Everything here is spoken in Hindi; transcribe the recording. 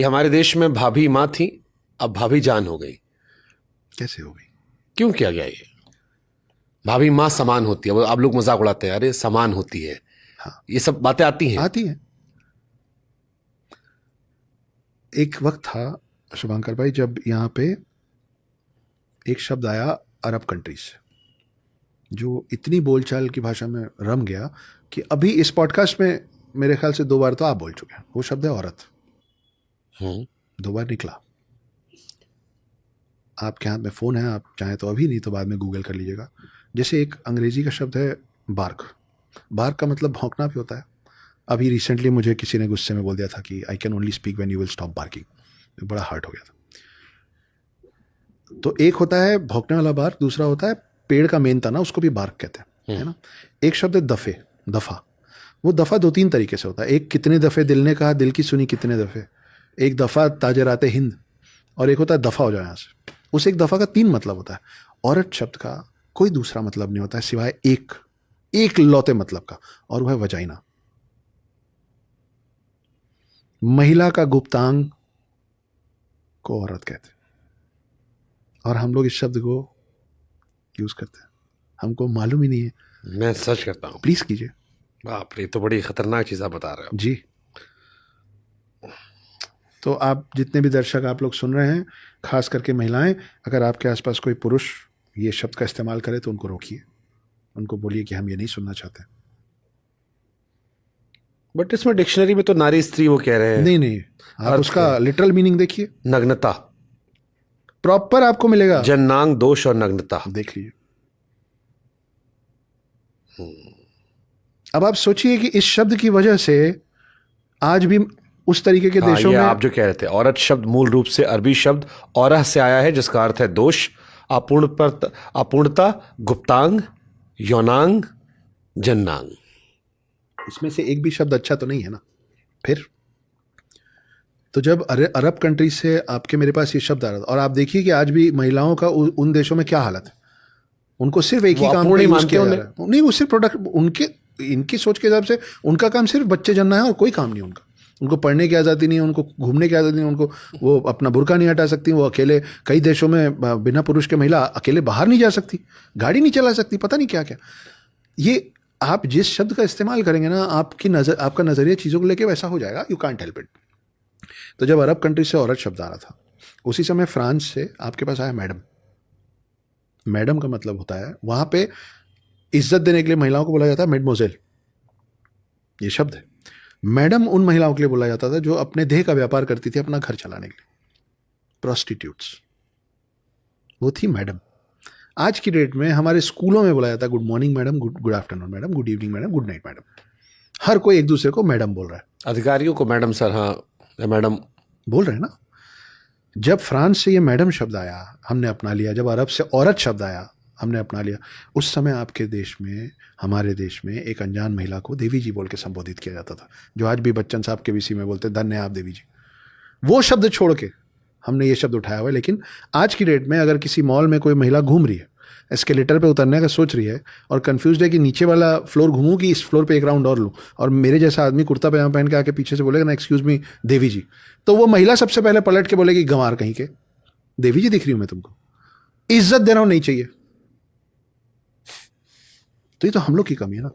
हमारे देश में भाभी माँ थी, अब भाभी जान हो गई। कैसे हो गई? क्यों किया गया ये? भाभी माँ समान होती है, वो आप लोग मजाक उड़ाते हैं, अरे समान होती है। हाँ, ये सब बातें आती हैं। आती है। एक वक्त था शुभंकर भाई जब यहाँ पे एक शब्द आया अरब कंट्रीज से, जो इतनी बोलचाल की भाषा में रम गया कि अभी इस पॉडकास्ट में मेरे ख्याल से 2 बार तो आप बोल चुके हैं। वो शब्द है औरत। 2 बार निकला। आपके हाथ में फ़ोन है, आप चाहें तो अभी, नहीं तो बाद में गूगल कर लीजिएगा। जैसे एक अंग्रेजी का शब्द है बार्क। बार्क का मतलब भौंकना भी होता है। अभी रिसेंटली मुझे किसी ने गुस्से में बोल दिया था कि I can only speak when you will stop barking. बड़ा हर्ट हो गया था। तो एक होता है भौंकने वाला बार्क, दूसरा होता है पेड़ का मेन तना, उसको भी बार्क कहते हैं, है ना। एक शब्द है दफ़े, दफ़ा। वो दफ़ा 2-3 तरीके से होता है। एक, कितने दफ़े दिल ने कहा, दिल की सुनी कितने दफ़े। एक दफ़ा ताजराते हिंद। और एक होता है दफ़ा हो जाए यहाँ से। उस एक दफ़ा का 3 मतलब होता है। औरत शब्द का कोई दूसरा मतलब नहीं होता है सिवाय एक लौते मतलब का, और वह है वजाइना। महिला का गुप्तांग को औरत कहते हैं, और हम लोग इस शब्द को यूज करते हैं। हमको मालूम ही नहीं है। मैं सच करता हूँ। प्लीज कीजिए। बाप रे, ये तो बड़ी खतरनाक चीज आप बता रहे हो जी। तो आप जितने भी दर्शक आप लोग सुन रहे हैं, खास करके महिलाएं, अगर आपके आसपास कोई पुरुष ये शब्द का इस्तेमाल करे तो उनको रोकिए, उनको बोलिए कि हम ये नहीं सुनना चाहते। बट इसमें डिक्शनरी में तो नारी स्त्री वो कह रहे हैं। नहीं नहीं, आप अर्थ उसका है। लिटरल मीनिंग देखिए, नग्नता, प्रॉपर आपको मिलेगा। जननांग दोष और नग्नता। देख लीजिए। अब आप सोचिए कि इस शब्द की वजह से आज भी उस तरीके के देशों ये में, आप जो कह रहे थे, औरत शब्द मूल रूप से अरबी शब्द औरह से आया है, जिसका अर्थ है दोष, अपूर्णता, गुप्तांग, यौनांग, जननांग। इसमें से एक भी शब्द अच्छा तो नहीं है ना। फिर तो जब अरब कंट्री से आपके मेरे पास ये शब्द आ रहा था, और आप देखिए कि आज भी महिलाओं का उन देशों में क्या हालत है। उनको सिर्फ एक ही काम पे यूज किया जा रहा है। नहीं, वो सिर्फ प्रोडक्ट, उनके इनकी सोच के हिसाब से उनका काम सिर्फ बच्चे जनना है और कोई काम नहीं उनका। उनको पढ़ने की आज़ादी नहीं है, उनको घूमने की आज़ादी नहीं है, उनको वो अपना बुर्का नहीं हटा सकती, वो अकेले कई देशों में बिना पुरुष के महिला अकेले बाहर नहीं जा सकती, गाड़ी नहीं चला सकती, पता नहीं क्या क्या। ये आप जिस शब्द का इस्तेमाल करेंगे ना, आपका नज़रिया चीज़ों को लेके वैसा हो जाएगा। You can't help it. तो जब अरब कंट्री से औरत शब्द आ रहा था, उसी समय फ्रांस से आपके पास आया मैडम। मैडम का मतलब होता है, वहां पे इज्जत देने के लिए महिलाओं को बोला जाता है मेडमोजेल, ये शब्द है। मैडम उन महिलाओं के लिए बोला जाता था जो अपने देह का व्यापार करती थी अपना घर चलाने के लिए, प्रोस्टिट्यूट्स, वो थी मैडम। आज की डेट में हमारे स्कूलों में बोला जाता है good morning madam, good afternoon madam, good evening madam, good night madam. हर कोई एक दूसरे को मैडम बोल रहा है। अधिकारियों को मैडम सर, हाँ मैडम बोल रहे हैं ना। जब फ्रांस से ये मैडम शब्द आया हमने अपना लिया, जब अरब से औरत शब्द आया हमने अपना लिया, उस समय आपके देश में, हमारे देश में एक अनजान महिला को देवी जी बोल के संबोधित किया जाता था, जो आज भी बच्चन साहब के विषय में बोलते धन्य आप देवी जी। वो शब्द छोड़ के हमने ये शब्द उठाया हुआ है। लेकिन आज की डेट में अगर किसी मॉल में कोई महिला घूम रही है, एस्केलेटर पे उतरने का सोच रही है और कंफ्यूज्ड है कि नीचे वाला फ्लोर घूमूं कि इस फ्लोर पे एक राउंड और लूं, और मेरे जैसा आदमी कुर्ता पजामा पहन के आके पीछे से बोलेगा ना एक्सक्यूज मी देवी जी, तो वो महिला सबसे पहले पलट के बोलेगी गंवार कहीं के, देवी जी दिख रही हूं मैं तुमको, इज्जत देना नहीं चाहिए। तो ये तो हम लोग की कमी है ना।